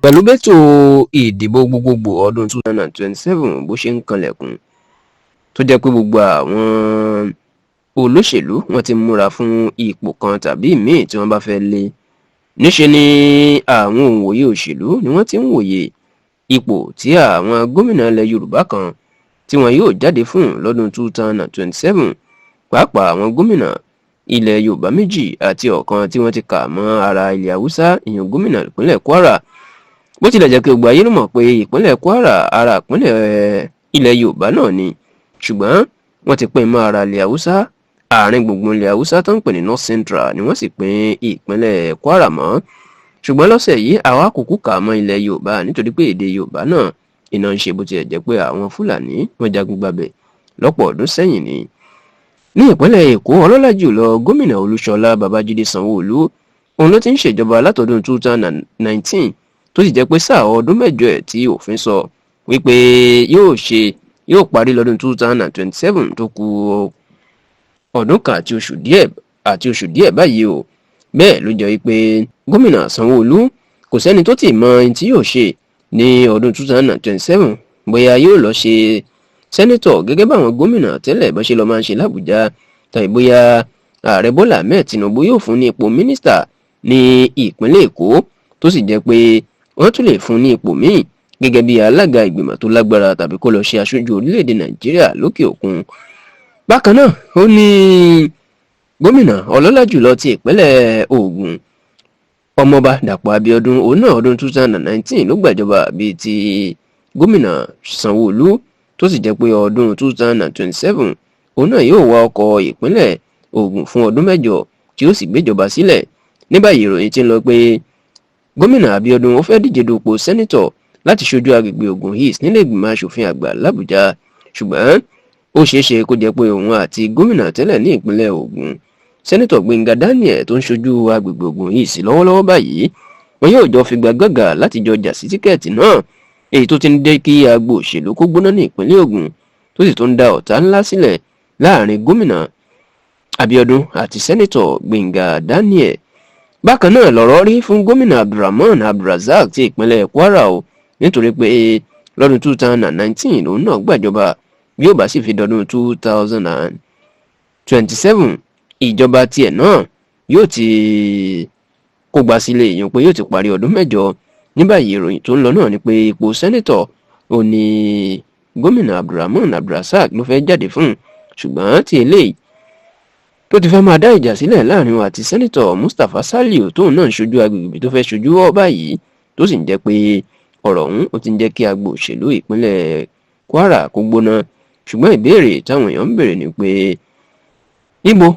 pẹ̀lú bẹ́tò ìdìbò gbogbogbò ọdún 2027 bó ṣe ń kanlẹ̀kùn tó jẹ́ pé gbogbo àwọn olóṣèlú wọ́n ti múra fún ipò kan tàbí míì tí wọ́n bá fẹ́ lé níṣe ni àwọn òǹwòye òṣèlú ni wọ́n ti ń wòye ipò tí àwọn gómìnà ilẹ̀ Yorùbá kan tí wọn yóò jáde fún lọ́dún 2027 pàápàá àwọn gómìnà ilẹ̀ Yorùbá méjì àti ọ̀kan tí wọ́n ti kà mọ́ ara ilẹ̀ Haúsá ìyẹn gómìnà ìpínlẹ̀ Kwara bó tilẹ̀ jẹ́ pé gbogbo ayé ló mọ̀ pé ìpínlẹ̀ Kwara ara ìpínlẹ̀ ilẹ̀ Yorùbá náà ni ṣùgbọ́n wọ́n ti pín mọ́ ara ilẹ̀ Haúsá àárín gbùngbùn ilẹ̀ Haúsá tó ń pè ní North Central ni wọ́n sì pín ìpínlẹ̀ Kwara mọ́ ṣùgbọ́n lọ́sẹ̀ yìí àwa kúkú kà mọ́ ilẹ̀ Yorùbá nítorí pé èdè Yorùbá náà iná ń ṣe bó tilẹ̀ jẹ́ pé àwọn Fúlàní wọ́n jagun gbabẹ̀ lọ́pọ̀ ọdún sẹ́yìn ni. ní ìpínlẹ̀ Èkó ọlọ́lá jùlọ gómìnà Olúṣọlá Babájídé Sanwó-Olú òun ló ti ń ṣèjọba látọdún 2019 tó sì jẹ́ pé sáà ọdún mẹ́jọ ẹ̀ tí òfin sọ wípé yóò parí lọ́dún 2027 tó kù ọdún kan àti oṣù díẹ̀ báyìí o bẹ́ẹ̀ ló jẹ́ wípé gómìnà Sanwó-Olú kò sẹ́ni tó ti mọ ohun tí yóò ṣe ní ọdún 2027 bóyá yóò lọ ṣe sẹ́nítọ̀ gẹ́gẹ́ báwọn gómìnà tẹ́lẹ̀ bó ṣe lọ máa ń ṣe l'Àbújá tàbí bóyá ààrẹ Bọ́lá Ahmed Tinubu yóò fún ní ipò mínísítà ní ìpínlẹ̀ Èkó tó sì jẹ́ pé wọ́n tún lè fún ní ipò míì gẹ́gẹ́ bí alága ìgbìmọ̀ tó lágbára tàbí kó lọ ṣe aṣojú orílẹ̀-èdè Nàìjíríà lókè òkun. bákan náà ó ní gómìnà ọlọ́lá jùlọ ti ìpínlẹ̀ Ògùn ọmọọba Dàpọ̀ Abíọ́dún òun náà ọdún 2019 ló gbàjọba bíi ti gómìnà Sanwó-Olú tó sì jẹ́ pé ọdún 2027 òun náà yóò wá ọkọ̀ ìpínlẹ̀ Ògùn fún ọdún mẹ́jọ tí ó sì gbéjọba sílẹ̀. ní báyìí ìròyìn ti ń lọ pé gómìnà Abíọ́dún ó fẹ́ díje dupò sẹ́nítọ̀ láti ṣojú agbègbè Ògùn East nílé ìgbìmọ̀ asòfin àgbà l'Àbújá ṣùgbọ́n ó ṣeéṣe kó jẹ́ pé òun àti gómìnà tẹ́lẹ̀ ní ìpínlẹ̀ Ògùn sẹ́nítọ̀ Gbẹ́ngà Daniel tó ń ṣojú agbègbè Ògùn East lọ́wọ́lọ́wọ́ báyìí wọn yóò jọ figagbága láti jọ jà sí tíkẹ́ẹ̀tì náà èyí tó ti ń dé kí agbo òṣèlú kó gbóná ní ìpínlẹ̀ Ògùn tó sì tó ń da ọ̀tá ńlá sílẹ̀ láàrin gómìnà Abíọ́dún àti sẹ́nítọ̀ Gbẹ́ngà Daniel. bákan náà lọ̀rọ̀ rí fún gómìnà Abdulrahman Abdulrazak ti ìpínlẹ̀ Kwara o nítorí pé lọ́dún 2019 òun náà gbàjọba bí ó bá sì fi dọdún 2027 ìjọba tiẹ̀ náà yóò ti kógbá sílé èèyàn pé yóò ti parí ọdún mẹ́jọ. ní báyìí ìròyìn tó ń lọ náà ni pé ipò sẹ́nítọ̀ ò ní gómìnà Abdulrahman Abdulrazak ló fẹ́ jáde fún ṣùgbọ́n tí eléyìí tó ti fẹ́ máa dá ìjà sílẹ̀ láàrin wọn àti sẹ́nítọ̀ Mustapha Saliu tóun náà ń ṣojú agbègbè tó fẹ́ ṣojú ọ báyìí tó sì ń jẹ́ pé ọ̀rọ̀ ọ̀hún ó ti ń jẹ́ kí agbo òṣèlú ìpínlẹ̀ Kwara kó gbóná ṣùgbọ́n ìbéèrè táwọn èèyàn ń béèrè ni pé níbo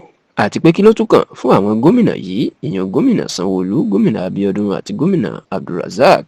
àti pé kí ló tún kàn fún àwọn gómìnà yìí ìyẹn gómìnà Sanwó-Olú gómìnà Abíọ́dún àti gómìnà Abdulrazak.